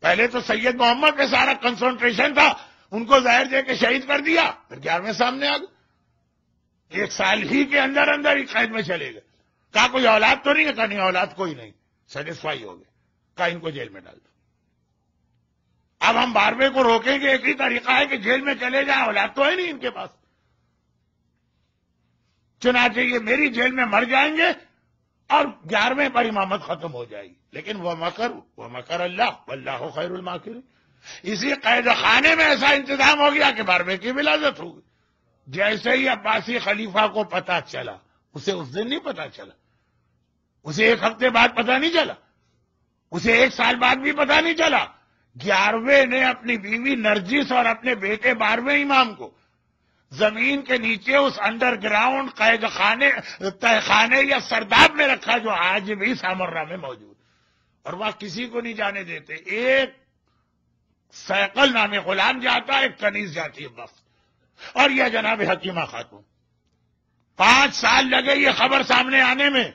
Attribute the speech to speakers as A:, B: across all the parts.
A: پہلے تو سید محمد پہ سارا کنسنٹریشن تھا، ان کو زہر دے کے شہید کر دیا، پھر 11ویں سامنے آ گئے، 1 سال ہی کے اندر اندر ہی قید میں چلے گئے۔ کہا کوئی اولاد تو نہیں ہے؟ کہا نہیں اولاد کوئی نہیں، سیٹسفائی ہو گئے، کہا ان کو جیل میں ڈال دو۔ اب ہم 12ویں کو روکیں گے، ایک ہی طریقہ ہے کہ جیل میں چلے جائیں، اولاد تو ہے نہیں ان کے پاس، چنانچہ یہ میری جیل میں مر جائیں گے اور 11ویں پر امامت ختم ہو جائے گی۔ لیکن وہ مکر اللہ واللہ خیر الماکرین، اسی قید خانے میں ایسا انتظام ہو گیا کہ 12ویں کی ولادت ہو گئی۔ جیسے ہی عباسی خلیفہ کو پتا چلا، اسے اس دن نہیں پتا چلا، اسے 1 ہفتے بعد پتا نہیں چلا، اسے 1 سال بعد بھی پتا نہیں چلا، 11ویں نے اپنی بیوی نرجس اور اپنے بیٹے 12ویں امام کو زمین کے نیچے اس انڈر گراؤنڈ قید خانے تہ خانے یا سرداب میں رکھا جو آج بھی سامرا میں موجود، اور وہاں کسی کو نہیں جانے دیتے۔ ایک سیکل نامی غلام جاتا ہے، ایک کنیز جاتی ہے بس، اور یہ جناب حکیمہ خاتون۔ 5 سال لگے یہ خبر سامنے آنے میں۔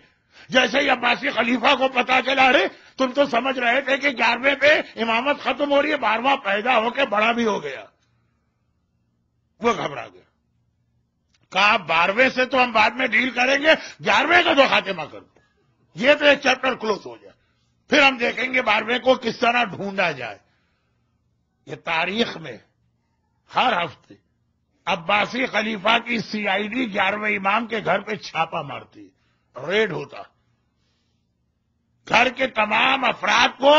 A: جیسے ہی عباسی خلیفہ کو پتا چلا، ارے تم تو سمجھ رہے تھے کہ 11ویں پہ امامت ختم ہو رہی ہے، 12واں پیدا ہو کے بڑا بھی ہو گیا، وہ گھبرا گیا، کہا 12ویں سے تو ہم بعد میں ڈیل کریں گے، 11ویں کا تو خاتمہ کر دو، یہ تو ایک چیپٹر کلوز ہو جائے، پھر ہم دیکھیں گے 12ویں کو کس طرح ڈھونڈا جائے۔ یہ تاریخ میں ہر ہفتے عباسی خلیفہ کی CID 11ویں امام کے گھر پہ چھاپا مارتی، ریڈ ہوتا، گھر کے تمام افراد کو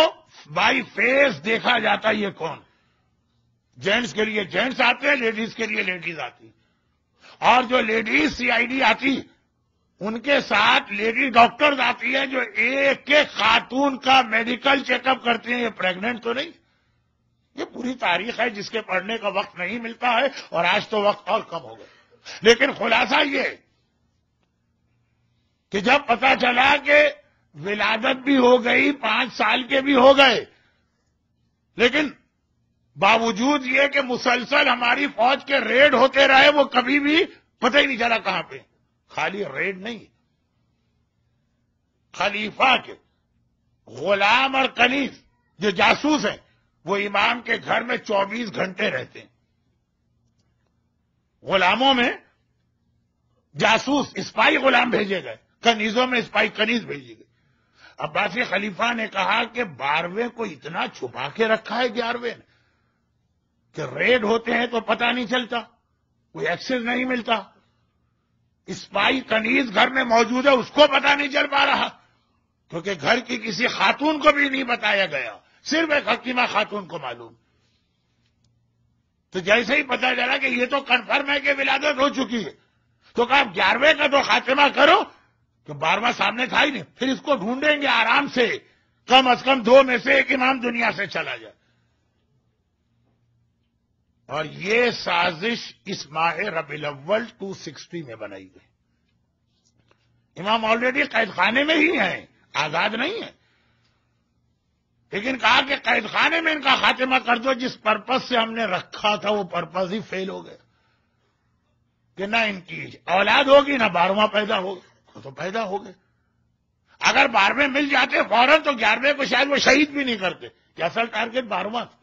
A: بائی فیس دیکھا جاتا یہ کون، جینٹس کے لیے جینٹس آتے ہیں، لیڈیز کے لیے لیڈیز آتی، اور جو لیڈیز CID آتی ان کے ساتھ لیڈی ڈاکٹرز آتی ہیں جو ایک ایک خاتون کا میڈیکل چیک اپ کرتی ہیں، یہ پریگننٹ تو نہیں۔ یہ پوری تاریخ ہے جس کے پڑھنے کا وقت نہیں ملتا ہے، اور آج تو وقت اور کم ہو گیا۔ لیکن خلاصہ یہ کہ جب پتا چلا کہ ولادت بھی ہو گئی، 5 سال کے بھی ہو گئے، لیکن باوجود یہ کہ مسلسل ہماری فوج کے ریڈ ہوتے رہے، وہ کبھی بھی پتہ ہی نہیں چلا کہاں پہ۔ خالی ریڈ نہیں، خلیفہ کے غلام اور کنیز جو جاسوس ہیں وہ امام کے گھر میں 24 گھنٹے رہتے ہیں۔ غلاموں میں جاسوس اسپائی غلام بھیجے گئے، کنیزوں میں اسپائی کنیز بھیجی گئی۔ عباسی خلیفہ نے کہا کہ 12ویں کو اتنا چھپا کے رکھا ہے 11ویں نے کہ ریڈ ہوتے ہیں تو پتہ نہیں چلتا، کوئی ایکسس نہیں ملتا، اسپائی کنیز گھر میں موجود ہے اس کو پتہ نہیں چل پا رہا، کیونکہ گھر کی کسی خاتون کو بھی نہیں بتایا گیا، صرف ایک حکیمہ خاتون کو معلوم۔ تو جیسے ہی پتہ چلا کہ یہ تو کنفرم ہے کہ ولادت ہو چکی ہے، تو کہا 11ویں کا تو خاتمہ کرو، کہ 12واں سامنے تھا ہی نہیں، پھر اس کو ڈھونڈیں گے آرام سے، کم از کم 2 میں سے ایک امام دنیا سے چلا جائے۔ اور یہ سازش اس ماہ ربیع الاول 260 میں بنائی گئی۔ امام آلریڈی قید خانے میں ہی ہیں، آزاد نہیں ہیں، لیکن کہا کہ قید خانے میں ان کا خاتمہ کر دو، جس پرپز سے ہم نے رکھا تھا وہ پرپز ہی فیل ہو گیا، کہ نہ ان کی اولاد ہوگی نہ 12واں پیدا ہوگا، تو پیدا ہو گئے۔ اگر 12ویں مل جاتے فوراً تو 11ویں کو شاید وہ شہید بھی نہیں کرتے، کہ اصل ٹارگٹ 12واں تھا،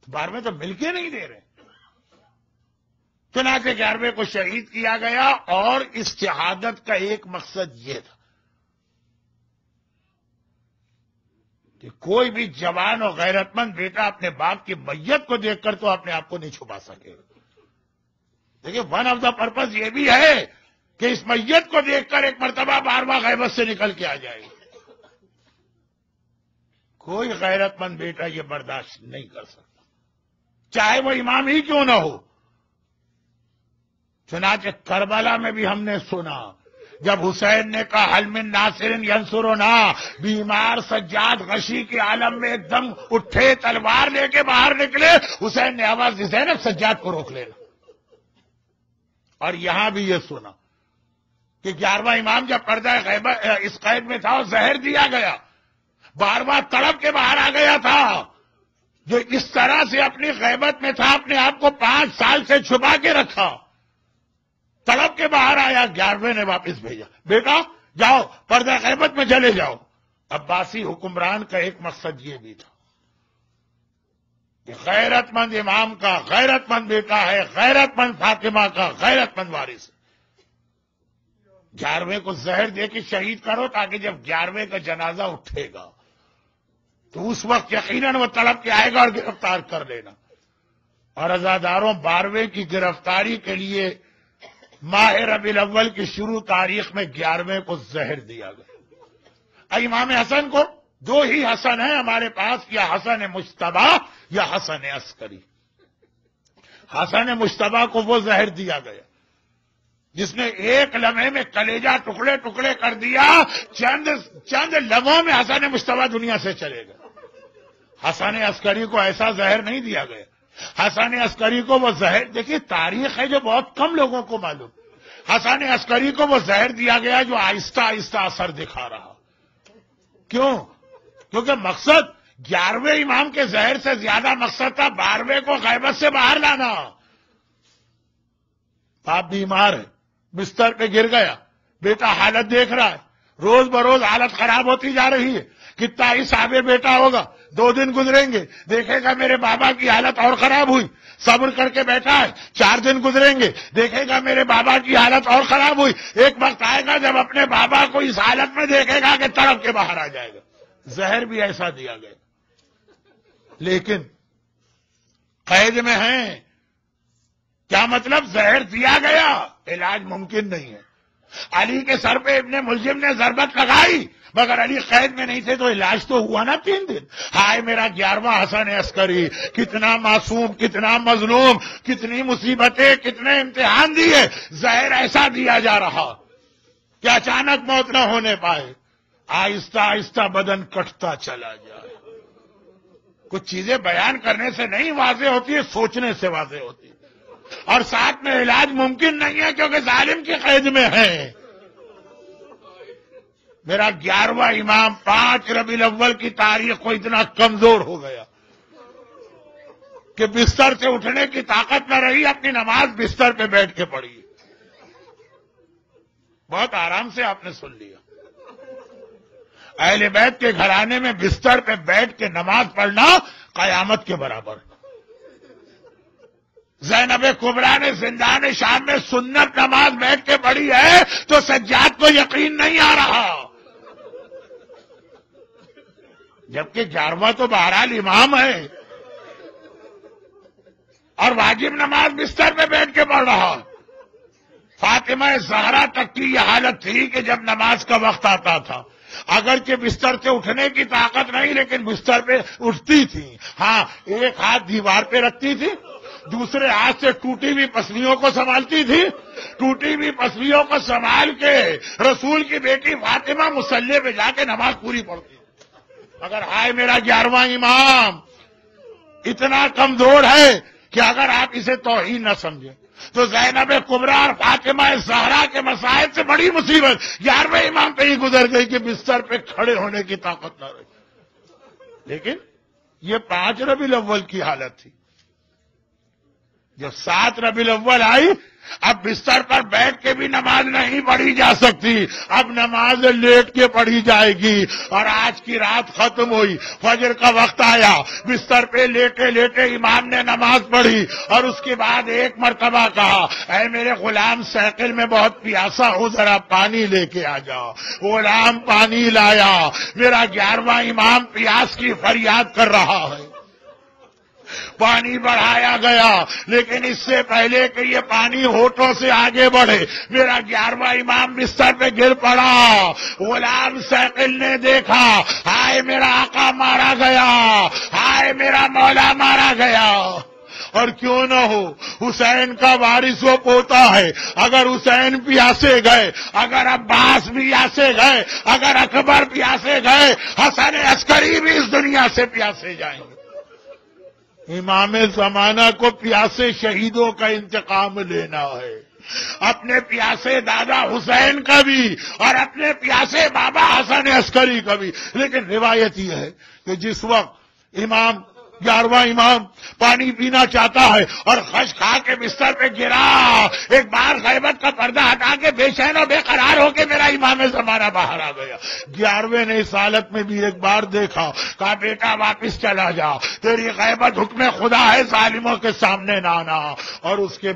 A: 12ویں تو مل کے نہیں دے رہے، چنانچہ 11ویں کو شہید کیا گیا۔ اور اس شہادت کا ایک مقصد یہ تھا کہ کوئی بھی جوان اور غیرت مند بیٹا اپنے باپ کی میت کو دیکھ کر تو اپنے آپ کو نہیں چھپا سکے۔ دیکھیے ون آف دا پرپز یہ بھی ہے کہ اس میت کو دیکھ کر ایک مرتبہ 12واں غیبت سے نکل کے آ جائے۔ کوئی غیرت مند بیٹا یہ برداشت نہیں کر سکتا، چاہے وہ امام ہی کیوں نہ ہو۔ چنانچہ کربلا میں بھی ہم نے سنا جب حسین نے کہا حل من ناصر ینصرنا، بیمار سجاد غشی کے عالم میں ایک دم اٹھے، تلوار لے کے باہر نکلے، حسین نے آواز دی زینب سجاد کو روک لینا۔ اور یہاں بھی یہ سنا کہ 11واں امام جب پردہ غیبت اس قید میں تھا اور زہر دیا گیا، 12واں تڑپ کے باہر آ گیا تھا، جو اس طرح سے اپنی غیبت میں تھا، اپنے آپ کو 5 سال سے چھپا کے رکھا، تڑپ کے باہر آیا، 11ویں نے واپس بھیجا، بیٹا جاؤ پردہ غیبت میں چلے جاؤ۔ عباسی حکمران کا ایک مقصد یہ بھی تھا کہ غیرت مند امام کا غیرت مند بیٹا ہے، غیرت مند فاطمہ کا غیرت مند وارث ہے۔ 11ویں کو زہر دے کے شہید کرو تاکہ جب 11ویں کا جنازہ اٹھے گا تو اس وقت یقیناً وہ تڑپ کے آئے گا اور گرفتار کر لینا۔ اور عزاداروں، 12ویں کی گرفتاری کے لیے ماہ ربیع الاول کی شروع تاریخ میں 11ویں کو زہر دیا گیا۔ امام حسن کو 2 ہی حسن ہیں ہمارے پاس، یا حسن مجتبی یا حسن عسکری۔ حسن مجتبی کو وہ زہر دیا گیا جس نے ایک لمحے میں کلیجہ ٹکڑے ٹکڑے کر دیا، چند لمحوں میں حسن مجتبی دنیا سے چلے گئے۔ حسن عسکری کو ایسا زہر نہیں دیا گیا۔ حسن عسکری کو وہ زہر، دیکھیے تاریخ ہے جو بہت کم لوگوں کو معلوم۔ حسن عسکری کو وہ زہر دیا گیا جو آہستہ آہستہ اثر دکھا رہا۔ کیوں؟ کیونکہ مقصد 11ویں امام کے زہر سے زیادہ مقصد تھا 12ویں کو غیبت سے باہر لانا۔ باپ بیمار ہے، بستر پہ گر گیا، بیٹا حالت دیکھ رہا ہے، روز بروز حالت خراب ہوتی جا رہی ہے، کتنا ہی صاحب بیٹا ہوگا، 2 دن گزریں گے دیکھے گا میرے بابا کی حالت اور خراب ہوئی، صبر کر کے بیٹھا ہے، 4 دن گزریں گے دیکھے گا میرے بابا کی حالت اور خراب ہوئی، ایک وقت آئے گا جب اپنے بابا کو اس حالت میں دیکھے گا کہ تڑپ کے باہر آ جائے گا۔ زہر بھی ایسا دیا گیا، لیکن قید میں ہیں۔ کیا مطلب؟ زہر دیا گیا، علاج ممکن نہیں ہے۔ علی کے سر پہ ابن ملجم نے ضربت لگائی، مگر علی قید میں نہیں تھے تو علاج تو ہوا نا 3 دن۔ ہائے میرا 11واں حسن عسکری، کتنا معصوم، کتنا مظلوم، کتنی مصیبتیں، کتنے امتحان دیے، زہر ایسا دیا جا رہا کہ اچانک موت نہ ہونے پائے، آہستہ آہستہ بدن کٹتا چلا جائے۔ کچھ چیزیں بیان کرنے سے نہیں واضح ہوتی ہے، سوچنے سے واضح ہوتی ہے۔ اور ساتھ میں علاج ممکن نہیں ہے کیونکہ ظالم کی قید میں ہے۔ میرا 11واں امام 5 ربیع الاول کی تاریخ کو اتنا کمزور ہو گیا کہ بستر سے اٹھنے کی طاقت نہ رہی، اپنی نماز بستر پہ بیٹھ کے پڑھی۔ بہت آرام سے آپ نے سن لیا۔ اہل بیت کے گھرانے میں بستر پہ بیٹھ کے نماز پڑھنا قیامت کے برابر۔ زینب کبریٰ نے زندان شام میں سنت نماز بیٹھ کے پڑھی ہے تو سجاد کو یقین نہیں آ رہا، جبکہ 11واں تو بہرحال امام ہے اور واجب نماز بستر پہ بیٹھ کے پڑھ رہا۔ فاطمہ زہرا تک کی یہ حالت تھی کہ جب نماز کا وقت آتا تھا، اگرچہ بستر سے اٹھنے کی طاقت نہیں لیکن بستر پہ اٹھتی تھی۔ ہاں، ایک ہاتھ دیوار پہ رکھتی تھی، دوسرے ہاتھ سے ٹوٹی ہوئی پسلیوں کو سنبھالتی تھی، ٹوٹی ہوئی پسلیوں کو سنبھال کے رسول کی بیٹی فاطمہ مصلی پہ جا کے نماز پوری پڑھتی تھی۔ مگر ہائے میرا 11واں امام اتنا کمزور ہے کہ اگر آپ اسے توہین نہ سمجھیں تو زینب کبریٰ اور فاطمہ زہرا کے مسائل سے بڑی مصیبت 11ویں امام پہ ہی گزر گئی کہ بستر پہ کھڑے ہونے کی طاقت نہ رہی۔ لیکن یہ 5 ربیع الاول کی حالت تھی۔ جب 7 ربیع الاول آئی، اب بستر پر بیٹھ کے بھی نماز نہیں پڑھی جا سکتی، اب نماز لیٹ کے پڑھی جائے گی۔ اور آج کی رات ختم ہوئی، فجر کا وقت آیا، بستر پہ لیٹے لیٹے امام نے نماز پڑھی اور اس کے بعد ایک مرتبہ کہا، اے میرے غلام سائیکل میں بہت پیاسا ہوں، ذرا پانی لے کے آ جاؤ۔ غلام پانی لایا۔ میرا 11واں امام پیاس کی فریاد کر رہا ہے۔ پانی بڑھایا گیا، لیکن اس سے پہلے کہ یہ پانی ہونٹوں سے آگے بڑھے میرا 11واں امام بستر پہ گر پڑا۔ غلام سائیکل نے دیکھا، ہائے میرا آقا مارا گیا، ہائے میرا مولا مارا گیا۔ اور کیوں نہ ہو، حسین کا وارث وہ پوتا ہے، اگر حسین پیاسے گئے، اگر عباس پیاسے گئے، اگر اکبر پیاسے گئے، حسن عسکری بھی اس دنیا سے پیاسے جائیں گے۔ امام زمانہ کو پیاسے شہیدوں کا انتقام لینا ہے، اپنے پیاسے دادا حسین کا بھی اور اپنے پیاسے بابا حسن عسکری کا بھی۔ لیکن روایت یہ ہے کہ جس وقت امام 11واں امام پانی پینا چاہتا ہے اور خش کھا کے بستر پہ گرا، ایک بار غیبت کا پردہ ہٹا کے بے چین و بے قرار ہو کے میرا امام زمانہ باہر آ گیا۔ 11ویں نے اس حالت میں بھی ایک بار دیکھا، کہا بیٹا واپس چلا جا، تیری غیبت حکم خدا ہے، ظالموں کے سامنے نہ آنا۔ اور اس کے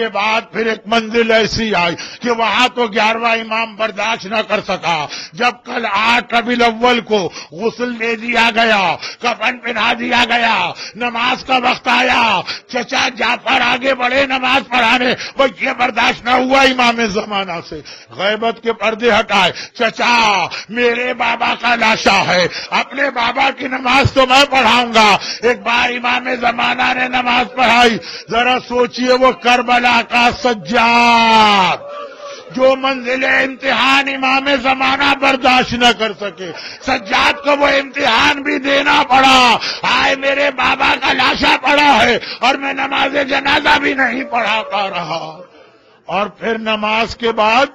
A: بعد پھر ایک منزل ایسی آئی کہ وہاں تو 11واں امام برداشت نہ کر سکا۔ جب کل 8 ربیع الاول کو غسل دے دیا گیا، کفن پہنا دیا گیا، نماز کا وقت آیا، چچا جعفر آگے بڑھے نماز پڑھانے، وہ یہ برداشت نہ ہوا امام زمانہ سے، غیبت کے پردے ہٹائے، چچا میرے بابا کا لاشا ہے، اپنے بابا کی نماز تو میں پڑھاؤں گا۔ ایک بار امام زمانہ نے نماز پڑھائی، ذرا سوچئے وہ کربلا کا سجاد جو منزل امتحان امام زمانہ برداشت نہ کر سکے، سجاد کو وہ امتحان بھی دینا پڑا، آئے میرے بابا کا لاشا پڑا ہے اور میں نماز جنازہ بھی نہیں پڑھا پا رہا۔ اور پھر نماز کے بعد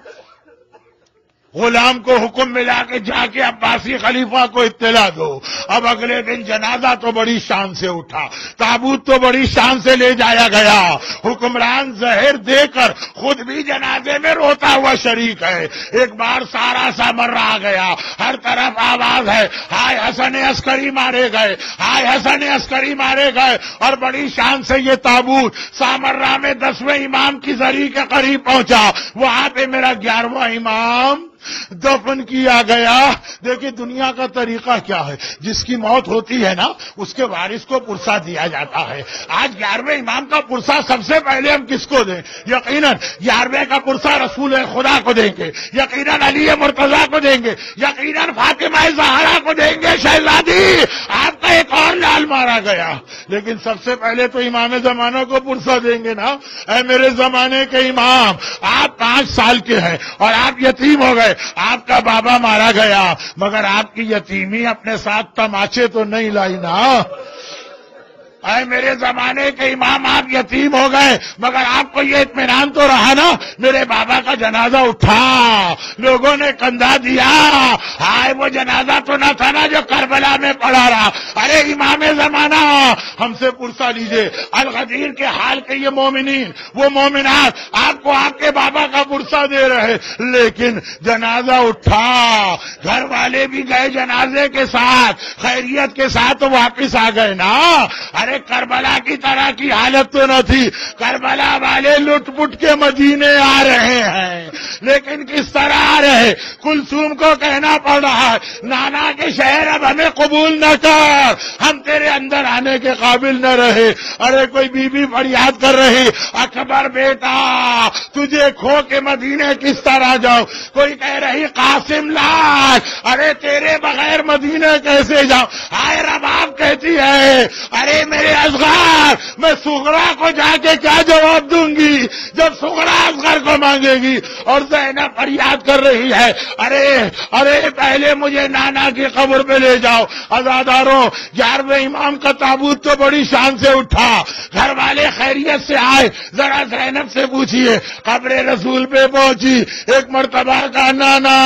A: غلام کو حکم ملا کہ جا کے عباسی خلیفہ کو اطلاع دو۔ اب اگلے دن جنازہ تو بڑی شان سے اٹھا، تابوت تو بڑی شان سے لے جایا گیا، حکمران زہر دے کر خود بھی جنازے میں روتا ہوا شریک ہے۔ ایک بار سارا سامرہ آ گیا، ہر طرف آواز ہے، ہائے حسن عسکری مارے گئے، ہائے حسن عسکری مارے گئے، اور بڑی شان سے یہ تابوت سامرہ میں 10ویں امام کی زری کے قریب پہنچا، وہاں پہ میرا 11واں امام دفن کیا گیا۔ دیکھیں دنیا کا طریقہ کیا ہے، جس کی موت ہوتی ہے نا اس کے وارث کو پرسہ دیا جاتا ہے۔ آج 11ویں امام کا پرسہ سب سے پہلے ہم کس کو دیں؟ یقیناً 11ویں کا پرسہ رسول خدا کو دیں گے، یقیناً علی مرتضیٰ کو دیں گے، یقیناً فاطمہ زہرا کو دیں گے۔ شہزادی آپ کا ایک اور لال مارا گیا، لیکن سب سے پہلے تو امام زمانہ کو پرسہ دیں گے نا۔ اے میرے زمانے کے امام، آپ 5 سال کے ہیں اور آپ یتیم ہو گئے، آپ کا بابا مارا گیا، مگر آپ کی یتیمی اپنے ساتھ تماچے تو نہیں لائی نا۔ اے میرے زمانے کے امام، آپ یتیم ہو گئے مگر آپ کو یہ اطمینان تو رہا نا میرے بابا کا جنازہ اٹھا، لوگوں نے کندھا دیا، ہائے وہ جنازہ تو نہ تھا نا جو کربلا میں پڑا رہا۔ ارے امام زمانہ ہم سے پرسہ لیجئے، الغدیر کے حال کے یہ مومنین وہ مومنات آپ کو آپ کے بابا کا پرسہ دے رہے، لیکن جنازہ اٹھا، گھر والے بھی گئے جنازے کے ساتھ، خیریت کے ساتھ تو واپس آ گئے نا۔ ارے کربلا کی طرح کی حالت تو نہ تھی، کربلا والے لٹ پٹ کے مدینے آ رہے ہیں، لیکن کس طرح آ رہے؟ کلثوم کو کہنا پڑ رہا ہے نانا کے شہر اب ہمیں قبول نہ کر، ہم تیرے اندر آنے کے قابل نہ رہے۔ ارے کوئی بی بی فریاد کر رہی اکبر بیٹا تجھے کھو کے مدینے کس طرح جاؤ، کوئی کہہ رہی قاسم لال ارے تیرے بغیر مدینے کیسے جاؤ۔ ہائے رباب کہتی ہے ارے میرے اصغر میں صغرا کو جا کے کیا جواب دوں گی جب صغرا اصغر کو مانگے گی۔ اور زینب فریاد کر رہی ہے ارے پہلے مجھے نانا کی قبر پہ لے جاؤ۔ عزاداروں 11ویں امام کا تابوت تو بڑی شان سے اٹھا، گھر والے خیریت سے آئے، ذرا زینب سے پوچھئے قبر رسول پہ پہنچی، ایک مرتبہ کا نانا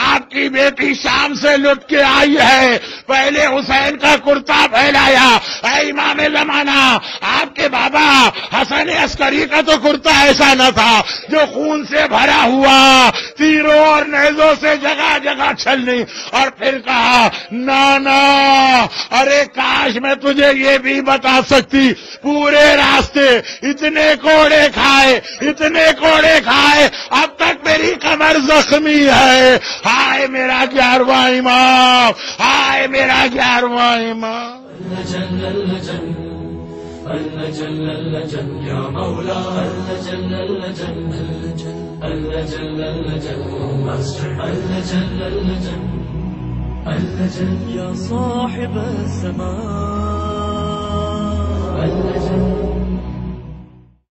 A: آپ کی بیٹی شام سے لٹ کے آئی ہے، پہلے حسین کا کرتا پھیلایا۔ اے امام زمانہ آپ کے بابا حسن عسکری کا تو کرتا ایسا نہ تھا جو خون سے بھرا ہوا، تیروں اور نیزوں سے جگہ جگہ چھلنی۔ اور پھر کہا نانا ارے کاش میں تجھے یہ بھی بتا سکتی، پورے راستے اتنے کوڑے کھائے اب تک میری کمر زخمی ہے۔ ہائے میرا 11واں امام، ہائے میرا 11واں امام۔
B: یا مولا یا صاحب السماء